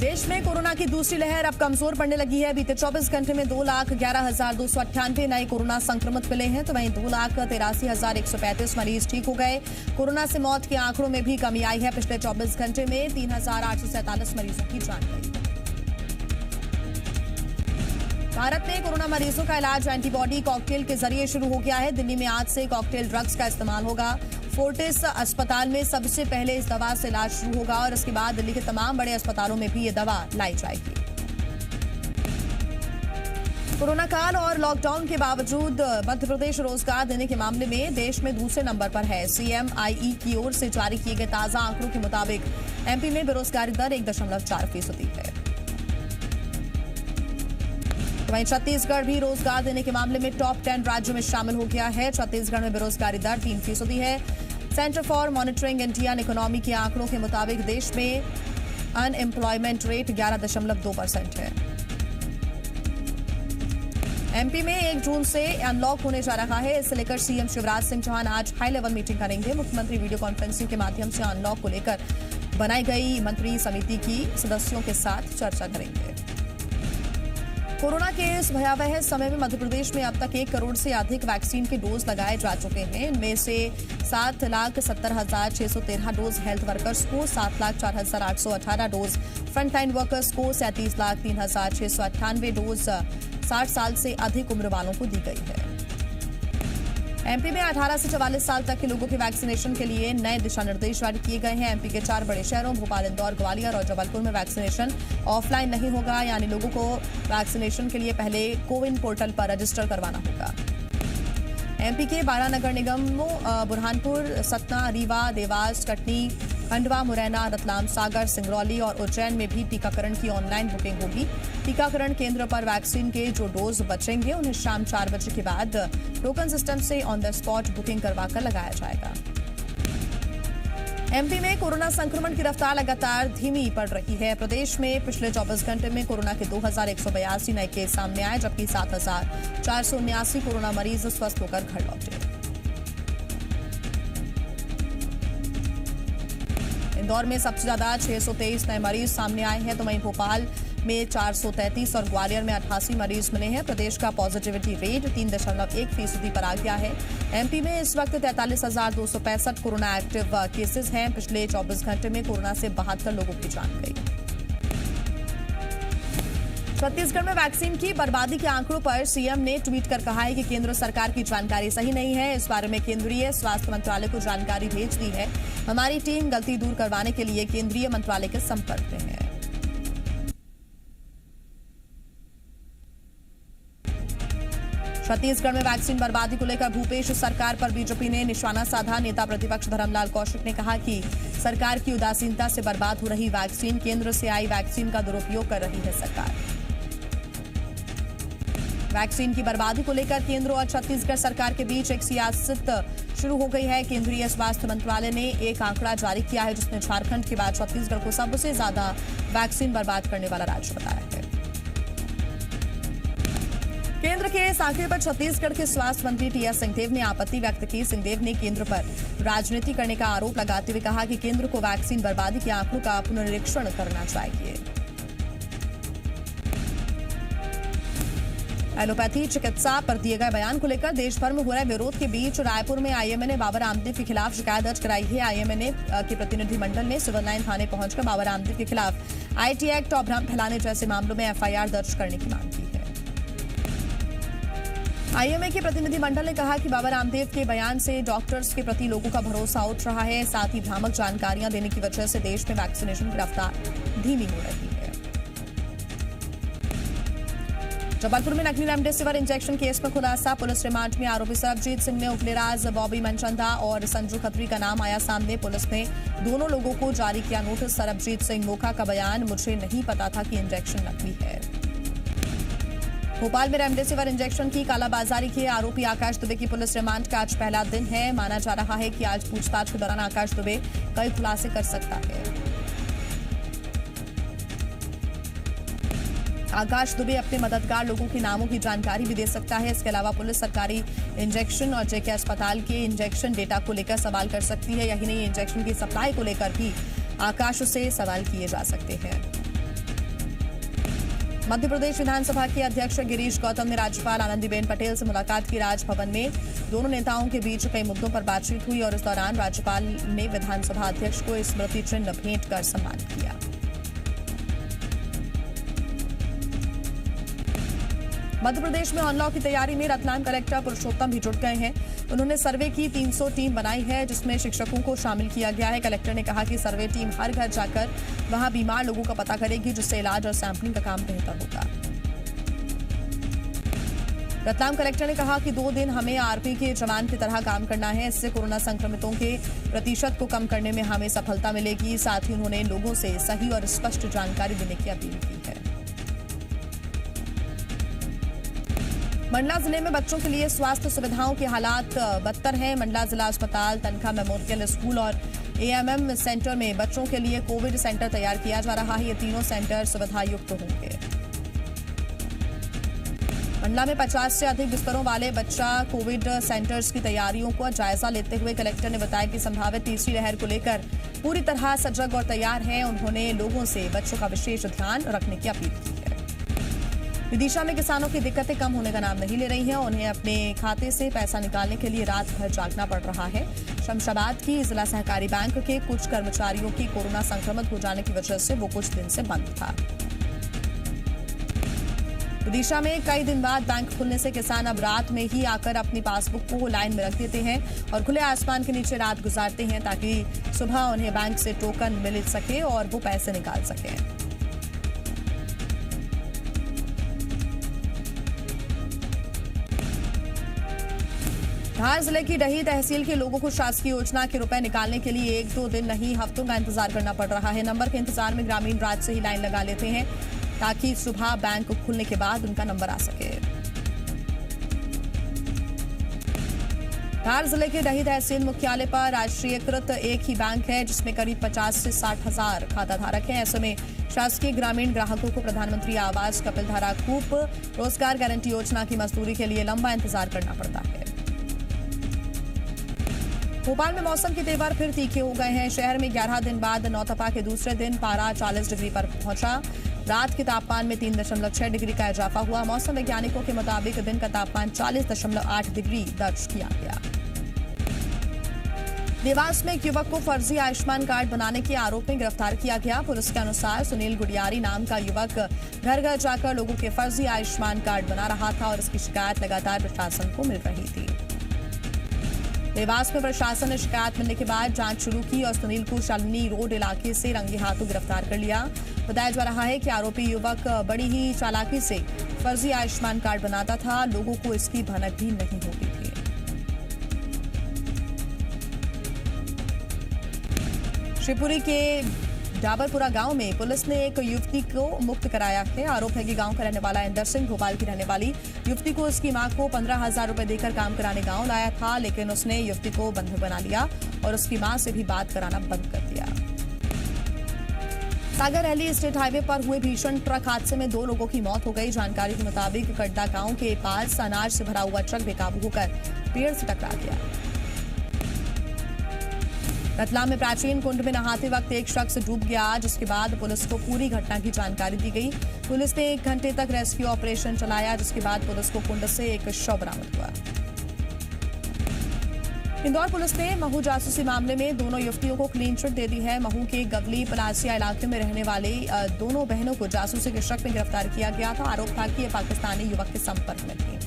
देश में कोरोना की दूसरी लहर अब कमजोर पड़ने लगी है। बीते 24 घंटे में 2,11,298 नए कोरोना संक्रमित मिले हैं, तो वहीं 2,83,135 मरीज ठीक हो गए। कोरोना से मौत के आंकड़ों में भी कमी आई है। पिछले 24 घंटे में 3,847 मरीजों की जान गई। भारत में कोरोना मरीजों का इलाज एंटीबॉडी कॉकटेल के जरिए शुरू हो गया है। दिल्ली में आज से कॉकटेल ड्रग्स का इस्तेमाल होगा। फोर्टिस अस्पताल में सबसे पहले इस दवा से इलाज शुरू होगा और इसके बाद दिल्ली के तमाम बड़े अस्पतालों में भी ये दवा लाई जाएगी। कोरोना काल और लॉकडाउन के बावजूद मध्य प्रदेश रोजगार देने के मामले में देश में दूसरे नंबर पर है। CMIE की ओर से जारी किए गए ताजा आंकड़ों के मुताबिक MP में बेरोजगारी दर 1.4% है। वहीं छत्तीसगढ़ भी रोजगार देने के मामले में टॉप 10 राज्यों में शामिल हो गया है। छत्तीसगढ़ में बेरोजगारी दर 3% है। Centre for monitoring Indian economy के आंकड़ों के मुताबिक देश में अनएम्प्लॉयमेंट रेट 11.2% है। MP में 1 जून से अनलॉक होने जा रहा है। इसे लेकर CM शिवराज सिंह चौहान आज हाई लेवल मीटिंग करेंगे। मुख्यमंत्री वीडियो कॉन्फ्रेंसिंग के माध्यम से अनलॉक को लेकर बनाई गई मंत्री समिति की सदस्यों के साथ चर्चा करेंगे। कोरोना के इस भयावह समय में मध्य प्रदेश में अब तक 1 करोड़ से अधिक वैक्सीन के डोज लगाए जा चुके हैं। इनमें से 7,70,613 डोज हेल्थ वर्कर्स को, 7,04,818 डोज फ्रंटलाइन वर्कर्स को, 37,03,698 डोज 60 साल से अधिक उम्र वालों को दी गई है। MP में 18 से 44 साल तक के लोगों के वैक्सीनेशन के लिए नए दिशा निर्देश जारी किए गए हैं। MP के 4 बड़े शहरों भोपाल, इंदौर, ग्वालियर और जबलपुर में वैक्सीनेशन ऑफलाइन नहीं होगा, यानी लोगों को वैक्सीनेशन के लिए पहले कोविन पोर्टल पर रजिस्टर करवाना होगा। MP के 12 नगर निगमों बुरहानपुर, सतना, रीवा, देवास, कटनी, खंडवा, मुरैना, रतलाम, सागर, सिंगरौली और उज्जैन में भी टीकाकरण की ऑनलाइन बुकिंग होगी। टीकाकरण केंद्र पर वैक्सीन के जो डोज बचेंगे उन्हें शाम 4 बजे के बाद टोकन सिस्टम से ऑन द स्पॉट बुकिंग करवाकर लगाया जाएगा। MP में कोरोना संक्रमण की रफ्तार लगातार धीमी पड़ रही है। प्रदेश में पिछले 24 घंटे में कोरोना के 2,182 नए केस सामने आए, जबकि 7,479 कोरोना मरीज स्वस्थ होकर घर लौटे। इंदौर में सबसे ज्यादा 623 नए मरीज सामने आए हैं, तो वहीं भोपाल में 433 और ग्वालियर में 88 मरीज मिले हैं। प्रदेश का पॉजिटिविटी रेट 3.1% पर आ गया है। MP में इस वक्त 43,265 कोरोना एक्टिव केसेस हैं। पिछले 24 घंटे में कोरोना से 72 लोगों की जान गई। छत्तीसगढ़ में वैक्सीन की बर्बादी के आंकड़ों पर CM ने ट्वीट कर कहा है कि केंद्र सरकार की जानकारी सही नहीं है। इस बारे में केंद्रीय स्वास्थ्य मंत्रालय को जानकारी भेज दी है। हमारी टीम गलती दूर करवाने के लिए केंद्रीय मंत्रालय के संपर्क में है। छत्तीसगढ़ में वैक्सीन बर्बादी को लेकर भूपेश सरकार पर बीजेपी ने निशाना साधा। नेता प्रतिपक्ष धर्मलाल कौशिक ने कहा कि सरकार की उदासीनता से बर्बाद हो रही वैक्सीन, केंद्र से आई वैक्सीन का दुरुपयोग कर रही है सरकार। वैक्सीन की बर्बादी को लेकर केंद्र और छत्तीसगढ़ सरकार के बीच एक सियासत शुरू हो गई है। केंद्रीय स्वास्थ्य मंत्रालय ने एक आंकड़ा जारी किया है, जिसमें झारखंड के बाद छत्तीसगढ़ को सबसे ज्यादा वैक्सीन बर्बाद करने वाला राज्य बताया है। केंद्र के इस आंकड़े पर छत्तीसगढ़ के स्वास्थ्य मंत्री TS सिंहदेव ने आपत्ति व्यक्त की। सिंहदेव ने केंद्र पर राजनीति करने का आरोप लगाते हुए कहा कि केंद्र को वैक्सीन बर्बादी के आंकड़ों का पुनरीक्षण करना चाहिए। एलोपैथी चिकित्सा पर दिए गए बयान को लेकर देश भर में हो रहे विरोध के बीच रायपुर में IMA ने बाबा रामदेव के खिलाफ शिकायत दर्ज कराई है। IMA के प्रतिनिधिमंडल ने सिविल लाइन थाने पहुंचकर बाबा रामदेव के खिलाफ IT एक्ट और भ्रम फैलाने जैसे मामलों में FIR दर्ज करने की मांग की है। IMA के प्रतिनिधिमंडल ने कहा कि बाबा रामदेव के बयान से डॉक्टर्स के प्रति लोगों का भरोसा उठ रहा है। साथ ही भ्रामक जानकारियां देने की वजह से देश में वैक्सीनेशन की रफ्तार धीमी हो रही है। जबलपुर में नकली रेमडेसिविर इंजेक्शन केस में खुलासा। पुलिस रिमांड में आरोपी सरबजीत सिंह ने उपलेराज बॉबी मनचंदा और संजू खत्री का नाम आया सामने। पुलिस ने दोनों लोगों को जारी किया नोटिस। सरबजीत सिंह मोखा का बयान, मुझे नहीं पता था कि इंजेक्शन नकली है। भोपाल में रेमडेसिविर इंजेक्शन की कालाबाजारी के आरोपी आकाश दुबे की पुलिस रिमांड का आज पहला दिन है। माना जा रहा है कि आज पूछताछ के दौरान आकाश दुबे कई खुलासे कर सकता है। आकाश दुबे अपने मददगार लोगों के नामों की जानकारी भी दे सकता है। इसके अलावा पुलिस सरकारी इंजेक्शन और JK अस्पताल के इंजेक्शन डेटा को लेकर सवाल कर सकती है। यही नहीं, इंजेक्शन की सप्लाई को लेकर भी आकाश से सवाल किए जा सकते हैं। मध्य प्रदेश विधानसभा के अध्यक्ष गिरीश गौतम ने राज्यपाल आनंदीबेन पटेल से मुलाकात की। राजभवन में दोनों नेताओं के बीच कई मुद्दों पर बातचीत हुई और इस दौरान राज्यपाल ने विधानसभा अध्यक्ष को स्मृति चिन्ह भेंट कर सम्मान किया। मध्य प्रदेश में अनलॉक की तैयारी में रतलाम कलेक्टर पुरुषोत्तम भी जुट गए हैं। उन्होंने सर्वे की 300 टीम बनाई है, जिसमें शिक्षकों को शामिल किया गया है। कलेक्टर ने कहा कि सर्वे टीम हर घर जाकर वहां बीमार लोगों का पता करेगी, जिससे इलाज और सैंपलिंग का काम बेहतर होगा। रतलाम कलेक्टर ने कहा कि 2 दिन हमें आरपी के जवान की तरह काम करना है। इससे कोरोना संक्रमितों के प्रतिशत को कम करने में हमें सफलता मिलेगी। साथ ही उन्होंने लोगों से सही और स्पष्ट जानकारी देने की अपील की है। मंडला जिले में बच्चों के लिए स्वास्थ्य सुविधाओं के हालात बदतर हैं। मंडला जिला अस्पताल, तनखा मेमोरियल स्कूल और एएमएम सेंटर में बच्चों के लिए कोविड सेंटर तैयार किया जा रहा है। ये तीनों सेंटर सुविधा युक्त होंगे। मंडला में 50 से अधिक बिस्तरों वाले बच्चा कोविड सेंटर्स की तैयारियों का जायजा लेते हुए कलेक्टर ने बताया कि संभावित तीसरी लहर को लेकर पूरी तरह सजग और तैयार हैं। उन्होंने लोगों से बच्चों का विशेष ध्यान रखने की अपील की है। विदिशा में किसानों की दिक्कतें कम होने का नाम नहीं ले रही हैं। उन्हें अपने खाते से पैसा निकालने के लिए रात भर जागना पड़ रहा है। शमशाबाद की जिला सहकारी बैंक के कुछ कर्मचारियों की कोरोना संक्रमित हो जाने की वजह से वो कुछ दिन से बंद था। विदिशा में कई दिन बाद बैंक खुलने से किसान अब रात में ही आकर अपनी पासबुक को लाइन में रख देते हैं और खुले आसमान के नीचे रात गुजारते हैं, ताकि सुबह उन्हें बैंक से टोकन मिल सके और वो पैसे निकाल सकें। धार जिले की डही तहसील के लोगों को शासकीय योजना के रुपए निकालने के लिए 1-2 दिन नहीं, हफ्तों का इंतजार करना पड़ रहा है। नंबर के इंतजार में ग्रामीण रात से ही लाइन लगा लेते हैं, ताकि सुबह बैंक खुलने के बाद उनका नंबर आ सके। धार जिले के डही तहसील मुख्यालय पर राष्ट्रीयकृत एक ही बैंक है, जिसमें करीब 50 से 60 हजार खाता धारक हैं। ऐसे में शासकीय ग्रामीण ग्राहकों को प्रधानमंत्री आवास, कपिलधारा कूप, रोजगार गारंटी योजना की मजदूरी के लिए लंबा इंतजार करना पड़ता है। भोपाल में मौसम के तेवर फिर तीखे हो गए हैं। शहर में 11 दिन बाद नौतपा के दूसरे दिन पारा 40 डिग्री पर पहुंचा। रात के तापमान में 3.6 डिग्री का इजाफा हुआ। मौसम वैज्ञानिकों के मुताबिक दिन का तापमान 40.8 डिग्री दर्ज किया गया। देवास में एक युवक को फर्जी आयुष्मान कार्ड बनाने के आरोप में गिरफ्तार किया गया। पुलिस के अनुसार सुनील गुडियारी नाम का युवक घर घर जाकर लोगों के फर्जी आयुष्मान कार्ड बना रहा था और इसकी शिकायत लगातार प्रशासन को मिल रही थी। देवास में प्रशासन ने शिकायत मिलने के बाद जांच शुरू की और सुनील को शालिनी रोड इलाके से रंगे हाथों गिरफ्तार कर लिया। बताया जा रहा है कि आरोपी युवक बड़ी ही चालाकी से फर्जी आयुष्मान कार्ड बनाता था। लोगों को इसकी भनक भी नहीं होती थी। शिवपुरी के डाबरपुरा गांव में पुलिस ने एक युवती को मुक्त कराया है। आरोप है कि गांव का रहने वाला इंदर सिंह भोपाल की रहने वाली युवती को उसकी मां को 15,000 रुपए देकर काम कराने गांव लाया था, लेकिन उसने युवती को बंधक बना लिया और उसकी मां से भी बात कराना बंद कर दिया। सागर रैली स्टेट हाईवे पर हुए भीषण ट्रक हादसे में 2 लोगों की मौत हो गई। जानकारी के मुताबिक कड्डा गांव के पास अनाज से भरा हुआ ट्रक बेकाबू होकर पेड़ से टकरा गया। रतलाम में प्राचीन कुंड में नहाते वक्त एक शख्स डूब गया, जिसके बाद पुलिस को पूरी घटना की जानकारी दी गई। पुलिस ने 1 घंटे तक रेस्क्यू ऑपरेशन चलाया, जिसके बाद पुलिस को कुंड से एक शव बरामद हुआ। इंदौर पुलिस ने महू जासूसी मामले में दोनों युवतियों को क्लीन चिट दे दी है। महू के गवली पलासिया इलाके में रहने वाले दोनों बहनों को जासूसी के शक में गिरफ्तार किया गया था। आरोप था कि ये पाकिस्तानी युवक के संपर्क में थे।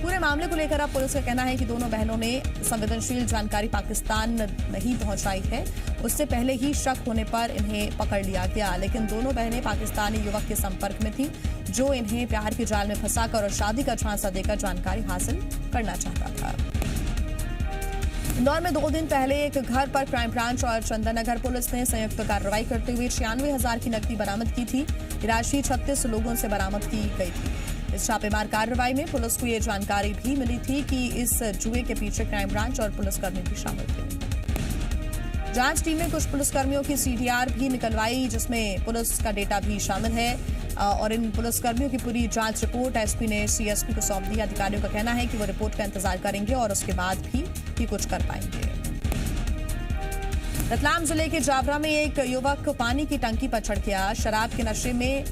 पूरे मामले को लेकर अब पुलिस का कहना है कि दोनों बहनों ने संवेदनशील जानकारी पाकिस्तान नहीं पहुंचाई है। उससे पहले ही शक होने पर इन्हें पकड़ लिया गया, लेकिन दोनों बहनें पाकिस्तानी युवक के संपर्क में थी, जो इन्हें प्यार के जाल में फंसाकर और शादी का झांसा देकर जानकारी हासिल करना चाहता था। इंदौर में 2 दिन पहले एक घर पर क्राइम ब्रांच और चंदननगर पुलिस ने संयुक्त कार्रवाई करते हुए 96,000 की नकदी बरामद की थी। राशि 36 लोगों से बरामद की गई थी। इस छापेमार कार्रवाई में पुलिस को ये जानकारी भी मिली थी कि इस जुए के पीछे क्राइम ब्रांच और पुलिसकर्मी भी शामिल थे। जांच टीम ने कुछ पुलिसकर्मियों की सीडीआर भी निकलवाई, जिसमें पुलिस का डेटा भी शामिल है और इन पुलिसकर्मियों की पूरी जांच रिपोर्ट एसपी ने सीएसपी को सौंप दी। अधिकारियों का कहना है कि वो रिपोर्ट का इंतजार करेंगे और उसके बाद भी कुछ कर पाएंगे। रतलाम जिले के जावरा में एक युवक पानी की टंकी पर चढ़ गया। शराब के नशे में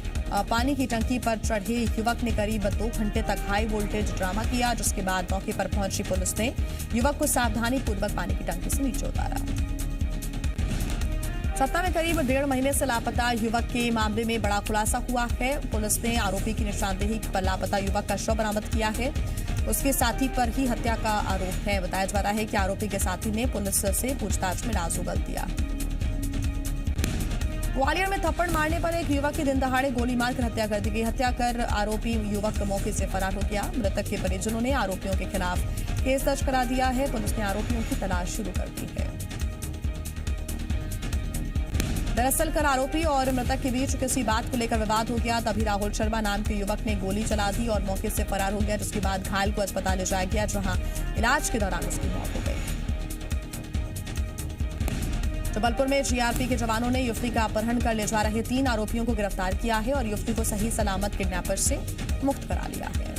पानी की टंकी पर चढ़े युवक ने करीब 2 घंटे तक हाई वोल्टेज ड्रामा किया, जिसके बाद मौके पर पहुंची पुलिस ने युवक को सावधानी पूर्वक पानी की टंकी से नीचे उतारा। सतना में करीब 1.5 महीने से लापता युवक के मामले में बड़ा खुलासा हुआ है। पुलिस ने आरोपी की निशानदेही पर लापता युवक का शव बरामद किया है। उसके साथी पर ही हत्या का आरोप है। बताया जा रहा है कि आरोपी के साथी ने पुलिस से पूछताछ में नाज उगल दिया। ग्वालियर में थप्पड़ मारने पर एक युवक की दिन दहाड़े गोली मारकर हत्या कर दी गई। हत्या कर आरोपी युवक मौके से फरार हो गया। मृतक के परिजनों ने आरोपियों के खिलाफ केस दर्ज करा दिया है। पुलिस ने आरोपियों की तलाश शुरू कर दी है। दरअसल कल आरोपी और मृतक के बीच किसी बात को लेकर विवाद हो गया। तभी राहुल शर्मा नाम के युवक ने गोली चला दी और मौके से फरार हो गया, जिसके बाद घायल को अस्पताल ले जाया गया, जहां इलाज के दौरान उसकी मौत हो गई। जबलपुर में जीआरपी के जवानों ने युवती का अपहरण कर ले जा रहे 3 आरोपियों को गिरफ्तार किया है और युवती को सही सलामत किडनैपर से मुक्त करा लिया है।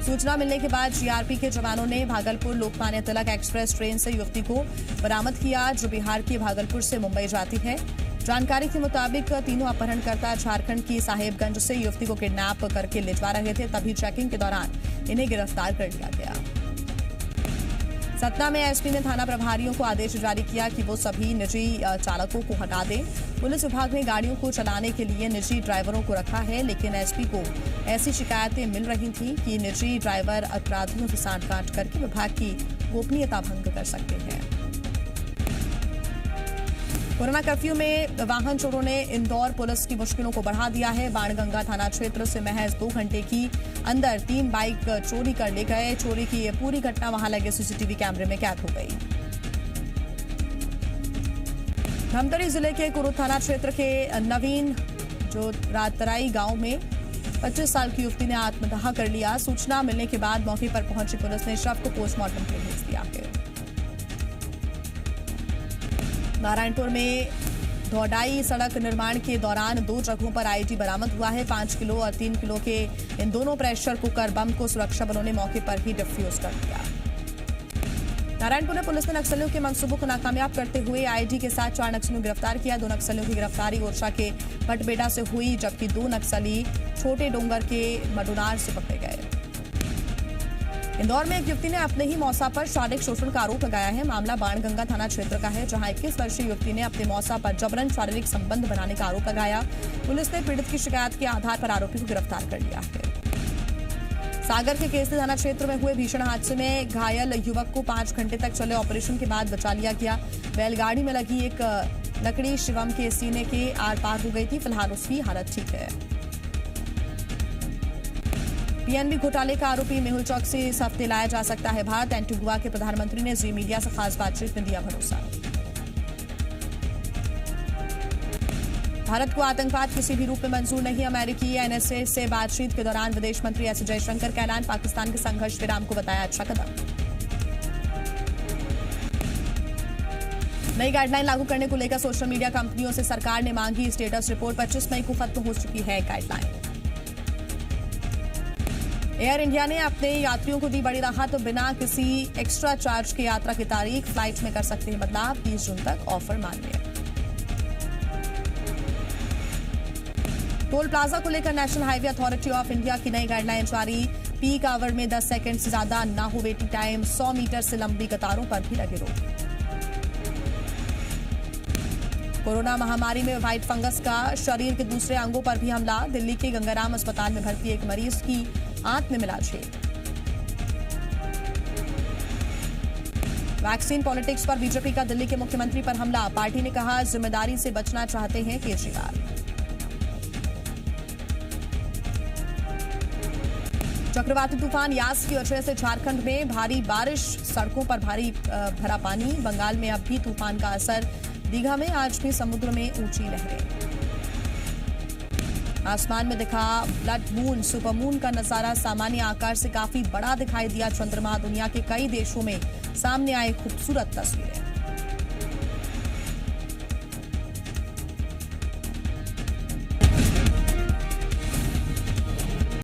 सूचना मिलने के बाद जीआरपी के जवानों ने भागलपुर लोकमान्य तिलक एक्सप्रेस ट्रेन से युवती को बरामद किया, जो बिहार के भागलपुर से मुंबई जाती है। जानकारी के मुताबिक तीनों अपहरणकर्ता झारखंड की साहेबगंज से युवती को किडनैप करके ले जा रहे थे। तभी चेकिंग के दौरान इन्हें गिरफ्तार कर लिया गया। सतना में एसपी ने थाना प्रभारियों को आदेश जारी किया कि वो सभी निजी चालकों को हटा दें। पुलिस विभाग ने गाड़ियों को चलाने के लिए निजी ड्राइवरों को रखा है, लेकिन एसपी को ऐसी शिकायतें मिल रही थीं कि निजी ड्राइवर अपराधियों से सांठगांठ करके विभाग की गोपनीयता भंग कर सकते हैं। कोरोना कर्फ्यू में वाहन चोरों ने इंदौर पुलिस की मुश्किलों को बढ़ा दिया है। बाणगंगा थाना क्षेत्र से महज 2 घंटे की अंदर 3 बाइक चोरी कर ले गए। चोरी की ये पूरी घटना वहां लगे सीसीटीवी कैमरे में कैद हो गई। धमतरी जिले के कुरुद थाना क्षेत्र के नवीन जो रातराई गांव में 25 साल की युवती ने आत्मदाह कर लिया। सूचना मिलने के बाद मौके पर पहुंची पुलिस ने शव को पोस्टमार्टम के लिए भेज दिया है। नारायणपुर में धौडाई सड़क निर्माण के दौरान 2 जगहों पर आईडी बरामद हुआ है। 5 किलो और 3 किलो के इन दोनों प्रेशर कुकर बम को सुरक्षा बलों ने मौके पर ही डिफ्यूज कर दिया। नारायणपुर में पुलिस ने नक्सलियों के मंसूबों को नाकामयाब करते हुए आईडी के साथ 4 नक्सलियों को गिरफ्तार किया। 2 नक्सलियों की गिरफ्तारी ओरछा के भटबेटा से हुई, जबकि 2 नक्सली छोटे डोंगर के मडुनार से पकड़े गए। इंदौर में एक युवती ने अपने ही मौसा पर शारीरिक शोषण का आरोप लगाया है। मामला बाणगंगा थाना क्षेत्र का है, जहां 21 वर्षीय युवती ने अपने मौसा पर जबरन शारीरिक संबंध बनाने का आरोप लगाया। पुलिस ने पीड़ित की शिकायत के आधार पर आरोपी को गिरफ्तार कर लिया है। सागर के केसरी थाना क्षेत्र में हुए भीषण हादसे में घायल युवक को 5 घंटे तक चले ऑपरेशन के बाद बचा लिया गया। बैलगाड़ी में लगी एक लकड़ी शिवम के सीने के आर पार हो गई थी। फिलहाल उसकी हालत ठीक है। पीएनबी घोटाले का आरोपी मेहुल चौक से इस हफ्ते लाया जा सकता है भारत। एंटीगुआ के प्रधानमंत्री ने जी मीडिया से खास बातचीत में दिया भरोसा। भारत को आतंकवाद किसी भी रूप में मंजूर नहीं। अमेरिकी एनएसए से बातचीत के दौरान विदेश मंत्री एस जयशंकर का ऐलान। पाकिस्तान के संघर्ष विराम को बताया अच्छा कदम। नई गाइडलाइन लागू करने को लेकर सोशल मीडिया कंपनियों से सरकार ने मांगी स्टेटस रिपोर्ट। 25 मई को खत्म हो चुकी है गाइडलाइन। एयर इंडिया ने अपने यात्रियों को दी बड़ी राहत। बिना किसी एक्स्ट्रा चार्ज की यात्रा की तारीख फ्लाइट में कर सकते हैं बदलाव। 30 जून तक ऑफर मान्य। टोल प्लाजा को लेकर national highway authority of India की नई गाइडलाइन जारी। पीक आवर में 10 सेकंड से ज्यादा न हो वेटिंग टाइम। 100 मीटर से लंबी कतारों पर भी लगे रोक। कोरोना महामारी में व्हाइट फंगस का शरीर के दूसरे अंगों पर भी हमला। दिल्ली के गंगाराम अस्पताल में भर्ती एक मरीज की आंत में मिला छेद। वैक्सीन पॉलिटिक्स पर बीजेपी का दिल्ली के मुख्यमंत्री पर हमला। पार्टी ने कहा जिम्मेदारी से बचना चाहते हैं केजरीवाल। चक्रवाती तूफान यास की वजह से झारखंड में भारी बारिश, सड़कों पर भारी भरा पानी। बंगाल में अब भी तूफान का असर। दीघा में आज भी समुद्र में ऊंची लहरें। आसमान में दिखा ब्लड मून, सुपर मून का नजारा। सामान्य आकार से काफी बड़ा दिखाई दिया चंद्रमा। दुनिया के कई देशों में सामने आए खूबसूरत तस्वीरें।